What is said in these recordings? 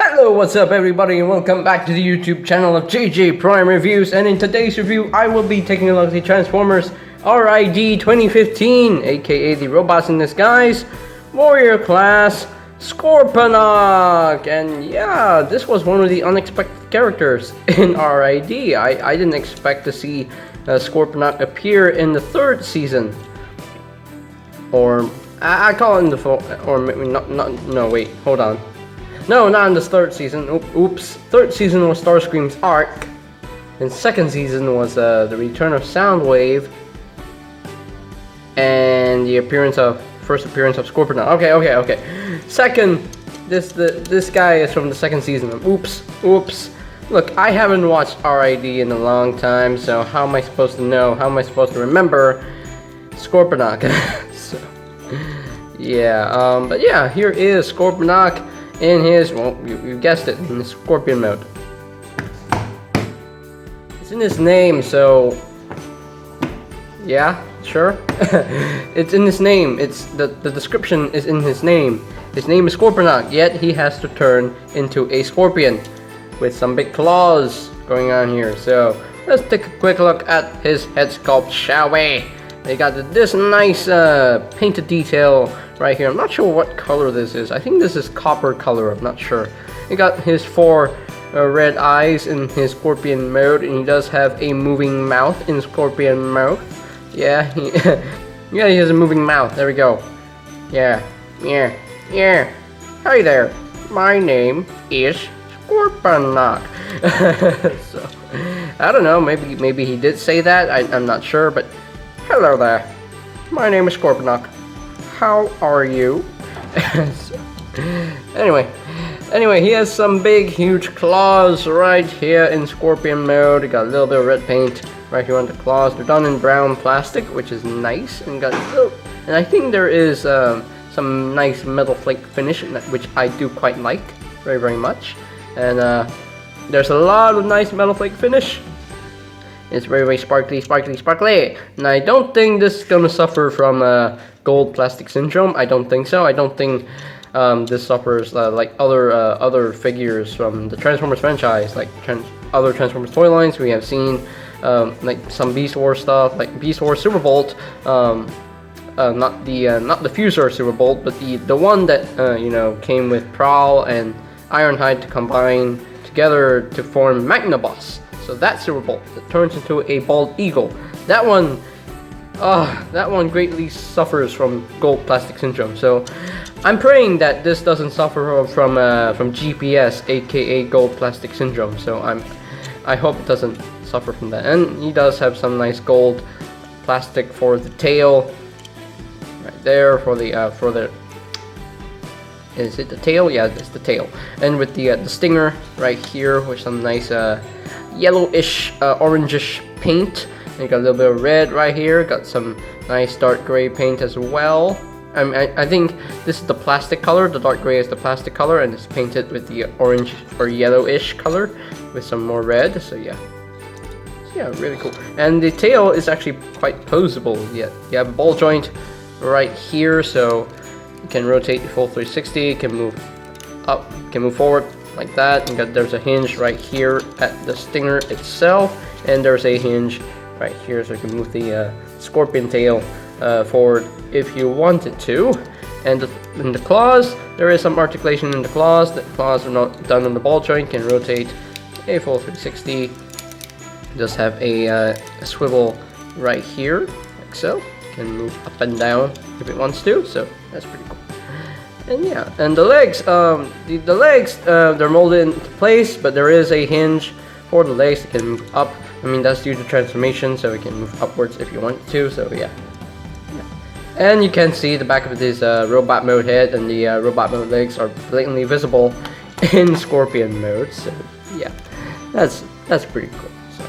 Hello, what's up everybody, and welcome back to the YouTube channel of JJ Prime Reviews. And in today's review, I will be taking a look at the Transformers RID 2015, aka the Robots in Disguise Warrior Class Scorponok. And yeah, this was one of the unexpected characters in RID. I didn't expect to see Scorponok appear in the third season. Or, I call it in the fourth, or maybe not, no wait, hold on. No, not in the third season. Oops. Third season was Starscream's arc. And second season was the return of Soundwave. And the first appearance of Scorponok. Okay. Second, this guy is from the second season. Oops. Look, I haven't watched RID in a long time, so how am I supposed to know? How am I supposed to remember Scorponok? So, yeah. But yeah, here is Scorponok. In his, well, you guessed it, in the Scorpion mode. It's in his name, so yeah, sure. It's in his name. It's the description is in his name. His name is Scorponok, yet he has to turn into a scorpion with some big claws going on here. So let's take a quick look at his head sculpt, shall we? They got this nice painted detail right here. I'm not sure what color this is. I think this is copper color. I'm not sure. He got his four red eyes in his scorpion mode, and he does have a moving mouth in scorpion mode. Yeah, he has a moving mouth. There we go. Yeah. Hi there. My name is Scorponok. So I don't know. Maybe he did say that. I'm not sure, but. Hello there, my name is Scorponok. How are you? So, anyway, he has some big, huge claws right here in Scorpion mode. He got a little bit of red paint right here on the claws. They're done in brown plastic, which is nice, and I think there is some nice metal flake finish, which I do quite like very much. And there's a lot of nice metal flake finish. It's very sparkly. And I don't think this is gonna suffer from gold plastic syndrome. I don't think so. I don't think this suffers like other figures from the Transformers franchise, like other Transformers toy lines. We have seen like some Beast Wars stuff, like Beast Wars Superbolt. Not the Fusor Superbolt, but the one that came with Prowl and Ironhide to combine together to form Magnaboss. So that Superbolt that turns into a bald eagle. That one greatly suffers from gold plastic syndrome. So I'm praying that this doesn't suffer from GPS, aka gold plastic syndrome. So I hope it doesn't suffer from that. And he does have some nice gold plastic for the tail, right there for the. Is it the tail? Yeah, it's the tail. And with the stinger right here with some nice yellowish, orangish paint. And you got a little bit of red right here. Got some nice dark gray paint as well. I think this is the plastic color. The dark gray is the plastic color, and it's painted with the orange or yellowish color with some more red. So yeah, really cool. And the tail is actually quite posable. Yeah, you have a ball joint right here, so you can rotate the full 360. Can move up, can move forward. Like that, and there's a hinge right here at the stinger itself, and there's a hinge right here, so you can move the scorpion tail forward if you wanted to. And in the claws, there is some articulation in the claws. The claws are not done on the ball joint. Can rotate a full 360. It does have a swivel right here, like so. Can move up and down if it wants to. So that's pretty cool. And yeah, and the legs, the legs, they're molded into place, but there is a hinge for the legs. It can move up. I mean, that's due to transformation, so it can move upwards if you want to. So yeah. And you can see the back of this robot mode head and the robot mode legs are blatantly visible in Scorpion mode. So yeah, that's pretty cool. So,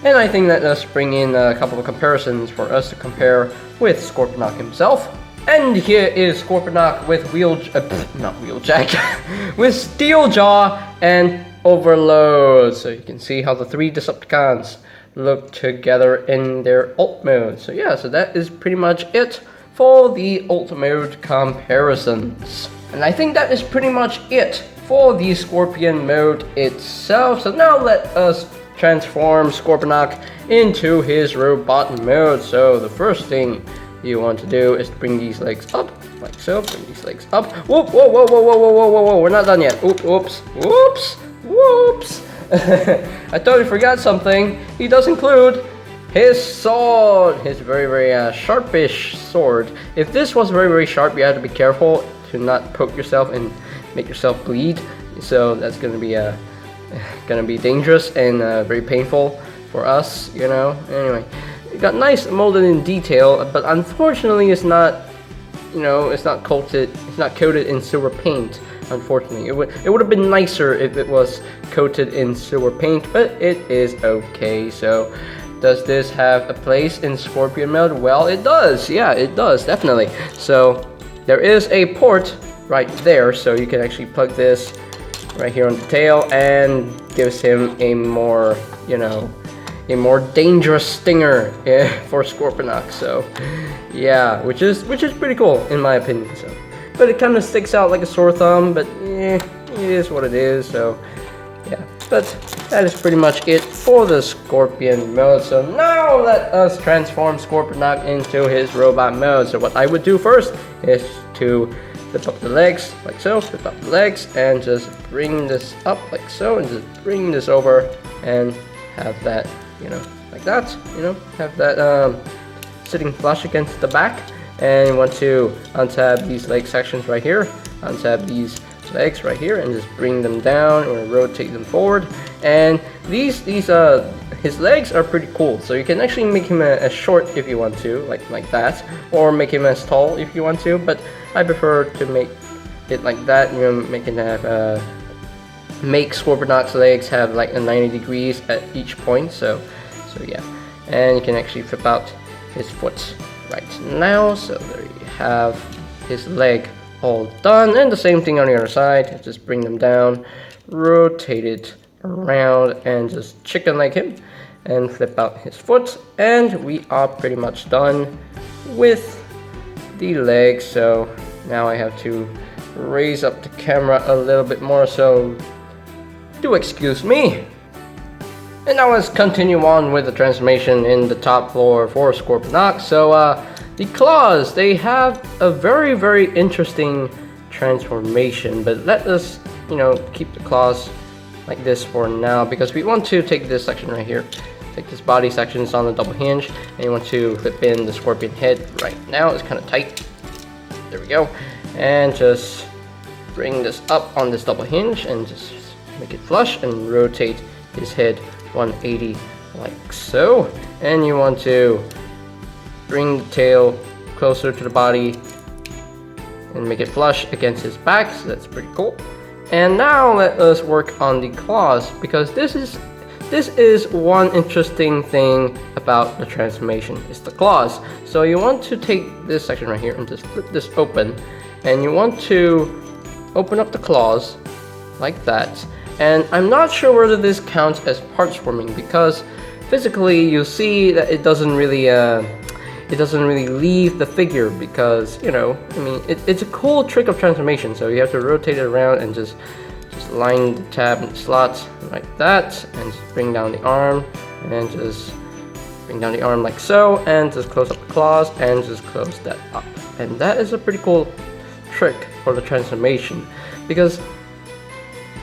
and I think that does bring in a couple of comparisons for us to compare with Scorponok himself. And here is Scorponok with with Steel Jaw and Overload. So you can see how the three Decepticons look together in their alt mode. So yeah, so that is pretty much it for the alt mode comparisons. And I think that is pretty much it for the Scorpion mode itself. So now let us transform Scorponok into his robot mode. So the first thing you want to do is bring these legs up, like so. Bring these legs up. Whoop, whoa, whoa, whoa, whoa, whoa, whoa, whoa, whoa. We're not done yet. Oops, whoops, whoops, whoops. I totally forgot something. He does include his sword, his very, very sharpish sword. If this was very, very sharp, you have to be careful to not poke yourself and make yourself bleed. So that's gonna be dangerous and very painful for us, you know. Anyway, it got nice molded in detail, but unfortunately, it's not, you know, it's not coated in silver paint. Unfortunately, it would have been nicer if it was coated in silver paint, but it is okay. So, does this have a place in Scorpion mode? Well, it does. Yeah, it does, definitely. So, there is a port right there, so you can actually plug this right here on the tail, and gives him a more, you know, a more dangerous stinger for Scorponok. So, yeah, which is pretty cool in my opinion. So. But it kind of sticks out like a sore thumb, but it is what it is, so yeah. But that is pretty much it for the Scorpion mode. So now let us transform Scorponok into his robot mode. So what I would do first is to flip up the legs, like so, flip up the legs, and just bring this up like so, and just bring this over, and have that, you know, like that, you know, have that sitting flush against the back. And you want to untab these leg sections right here, untab these legs right here, and just bring them down or rotate them forward. And his legs are pretty cool, so you can actually make him as short if you want to, like that, or make him as tall if you want to. But I prefer to make it like that. You know, make Scorponok's legs have like a 90 degrees at each point. So yeah, and you can actually flip out his foot right now. So there you have his leg all done, and the same thing on the other side. Just bring them down, rotate it around, and just chicken leg him, and flip out his foot, and we are pretty much done with the legs. So now I have to raise up the camera a little bit more, so do excuse me. And now let's continue on with the transformation in the top floor for Scorponok. So the claws, they have a very, very interesting transformation, but let us, you know, keep the claws like this for now, because we want to take this section right here, take this body section, it's on the double hinge, and you want to flip in the scorpion head right now. It's kind of tight. There we go. And just bring this up on this double hinge and just make it flush and rotate his head 180 like so. And you want to bring the tail closer to the body and make it flush against his back, so that's pretty cool. And now let us work on the claws, because this is one interesting thing about the transformation, is the claws. So you want to take this section right here and just flip this open, and you want to open up the claws like that. And I'm not sure whether this counts as parts forming, because physically you see that it doesn't really leave the figure, because, you know, I mean, it's a cool trick of transformation. So you have to rotate it around and just line the tab and slots like that, and just bring down the arm, and just bring down the arm like so, and just close up the claws and just close that up. And that is a pretty cool trick for the transformation, because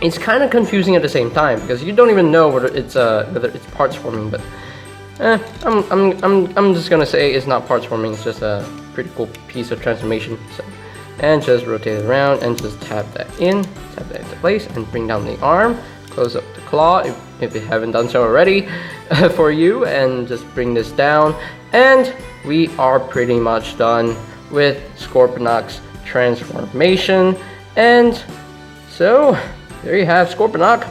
it's kind of confusing at the same time, because you don't even know whether it's parts forming. But I'm just gonna say it's not parts forming. It's just a pretty cool piece of transformation. So, and just rotate it around and just tap that into place, and bring down the arm, close up the claw if you haven't done so already for you, and just bring this down, and we are pretty much done with Scorponok's transformation. And so there you have Scorponok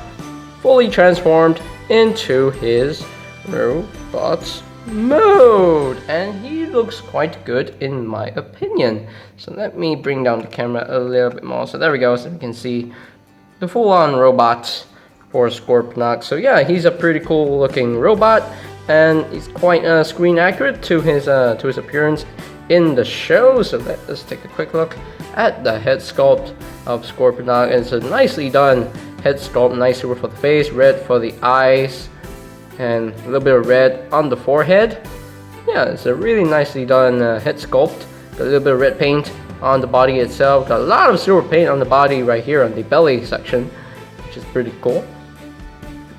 fully transformed into his robot mode, and he looks quite good in my opinion. So let me bring down the camera a little bit more. So there we go, so we can see the full-on robot for Scorponok. So yeah, he's a pretty cool looking robot, and he's quite screen accurate to his appearance in the show. So let us take a quick look at the head sculpt of Scorponok. It's a nicely done head sculpt, nice silver for the face, red for the eyes, and a little bit of red on the forehead. Yeah, it's a really nicely done head sculpt. Got a little bit of red paint on the body itself. Got a lot of silver paint on the body right here on the belly section, which is pretty cool.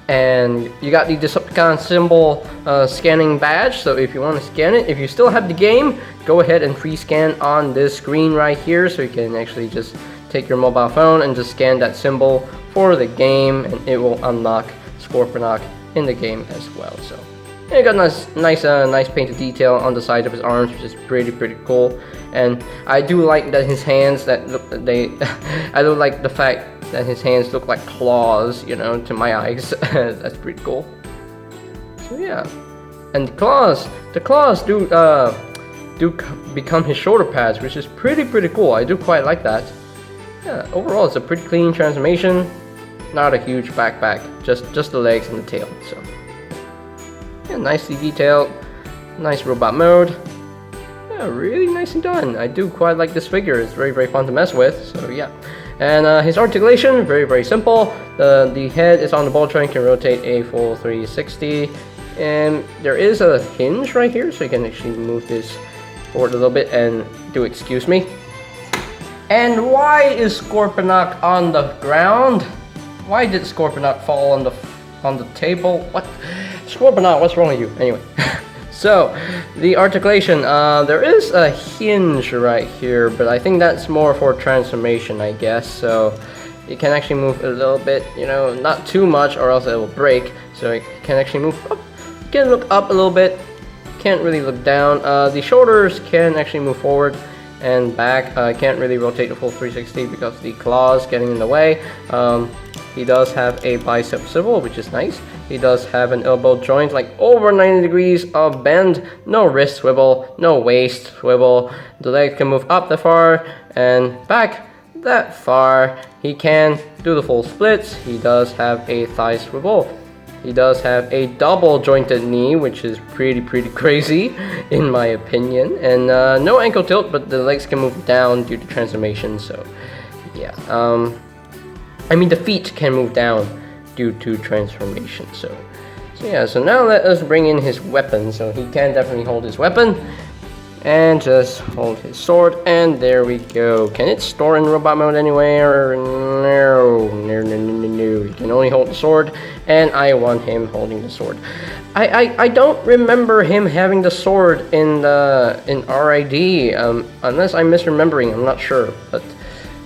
And you got the Decepticon symbol scanning badge, so if you want to scan it, if you still have the game, go ahead and free scan on this screen right here, so you can actually just take your mobile phone and just scan that symbol for the game, and it will unlock Scorponok in the game as well. So yeah, got nice painted detail on the side of his arms, which is pretty cool. And I do like that his hands I do like the fact that his hands look like claws, you know, to my eyes. That's pretty cool. So yeah, and the claws do become his shoulder pads, which is pretty cool. I do quite like that. Yeah, overall it's a pretty clean transformation. Not a huge backpack, just the legs and the tail. So yeah, nicely detailed, nice robot mode. Yeah, really nicely done. I do quite like this figure. It's very fun to mess with. So yeah, and his articulation very simple. The head is on the ball joint, can rotate a full 360, and there is a hinge right here, so you can actually move this forward a little bit and do excuse me. And why is Scorponok on the ground? Why did Scorponok fall on the table? What? Scorponok, what's wrong with you? Anyway, so the articulation, there is a hinge right here, but I think that's more for transformation, I guess. So you can actually move a little bit, you know, not too much or else it will break. So you can actually move up. You can look up a little bit. Can't really look down. The shoulders can actually move forward and back. Can't really rotate the full 360 because the claws getting in the way. He does have a bicep swivel, which is nice. He does have an elbow joint, like over 90 degrees of bend. No wrist swivel, no waist swivel. The leg can move up that far and back that far. He can do the full splits. He does have a thigh swivel. He does have a double jointed knee, which is pretty crazy in my opinion. And no ankle tilt, but the legs can move down due to transformation. So yeah, I mean the feet can move down due to transformation. So yeah, so now let us bring in his weapon. So he can definitely hold his weapon and just hold his sword, and there we go. Can it store in robot mode anywhere? No. He can only hold the sword, and I want him holding the sword. I don't remember him having the sword in RID, unless I'm misremembering. I'm not sure, but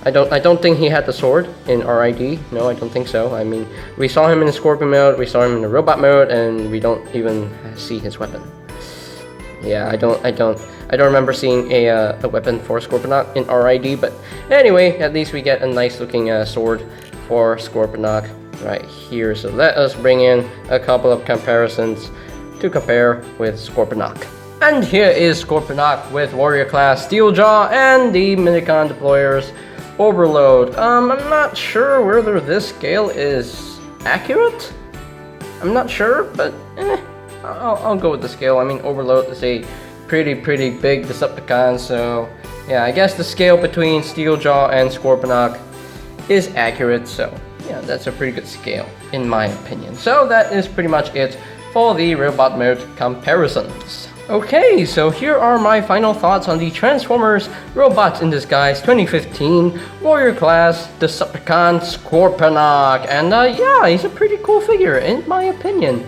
I don't think he had the sword in RID. No, I don't think so. I mean, we saw him in the Scorpion mode, we saw him in the robot mode, and we don't even see his weapon. Yeah, I don't remember seeing a weapon for Scorponok in RID, but anyway, at least we get a nice looking sword for Scorponok right here. So let us bring in a couple of comparisons to compare with Scorponok. And here is Scorponok with Warrior Class Steeljaw and the Minicon Deployers Overload. I'm not sure whether this scale is accurate. I'm not sure, but I'll go with the scale. I mean, Overload is a pretty big Decepticon, so yeah, I guess the scale between Steeljaw and Scorponok is accurate. So yeah, that's a pretty good scale in my opinion. So that is pretty much it for the robot mode comparisons. Okay, so here are my final thoughts on the Transformers Robots in Disguise 2015 Warrior Class Decepticon Scorponok. And yeah, he's a pretty cool figure in my opinion.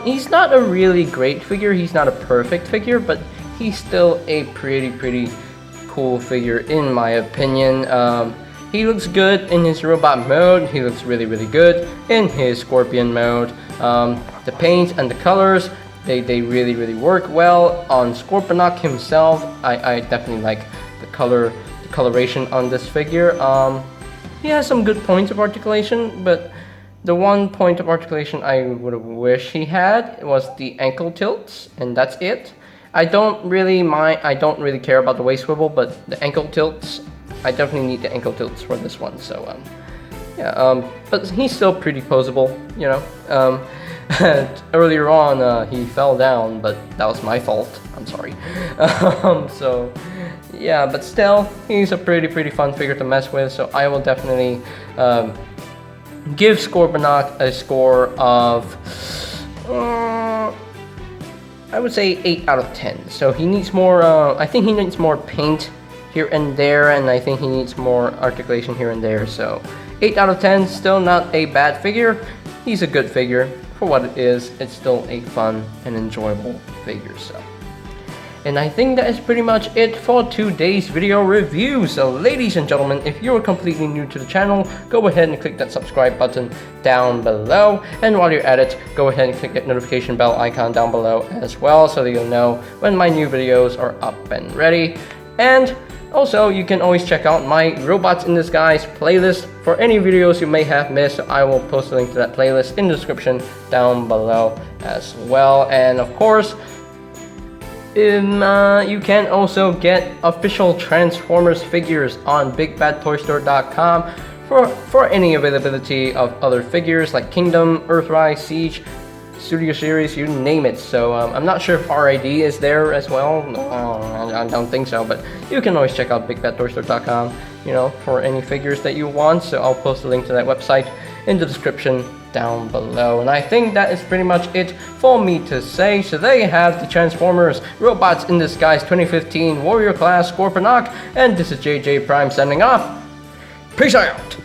He's not a really great figure, he's not a perfect figure, but he's still a pretty cool figure in my opinion. He looks good in his robot mode, he looks really good in his Scorpion mode. The paint and the colors, they really work well on Scorponok himself. I definitely like the coloration on this figure. He has some good points of articulation, but the one point of articulation I would have wished he had was the ankle tilts, and that's it. I don't really care about the waist swivel, but the ankle tilts, I definitely need the ankle tilts for this one. So yeah, but he's still pretty poseable, you know. Earlier on, he fell down, but that was my fault. I'm sorry. So, yeah, but still, he's a pretty fun figure to mess with. So I will definitely give Scorponok a score of, I would say 8 out of 10. So he needs more. I think he needs more paint here and there, and I think he needs more articulation here and there. So 8 out of 10, still not a bad figure. He's a good figure for what it is. It's still a fun and enjoyable figure. So, and I think that is pretty much it for today's video review. So ladies and gentlemen, if you're completely new to the channel, go ahead and click that subscribe button down below. And while you're at it, go ahead and click that notification bell icon down below as well, so that you'll know when my new videos are up and ready. And also, you can always check out my Robots in Disguise playlist for any videos you may have missed. I will post a link to that playlist in the description down below as well. And of course, you can also get official Transformers figures on BigBadToyStore.com for any availability of other figures like Kingdom, Earthrise, Siege, Studio Series, you name it. So I'm not sure if RID is there as well. I don't think so, but you can always check out BigBadToyStore.com, you know, for any figures that you want. So I'll post a link to that website in the description down below. And I think that is pretty much it for me to say. So there you have the Transformers Robots in Disguise 2015 Warrior Class Scorponok, and this is JJ Prime signing off. Peace out!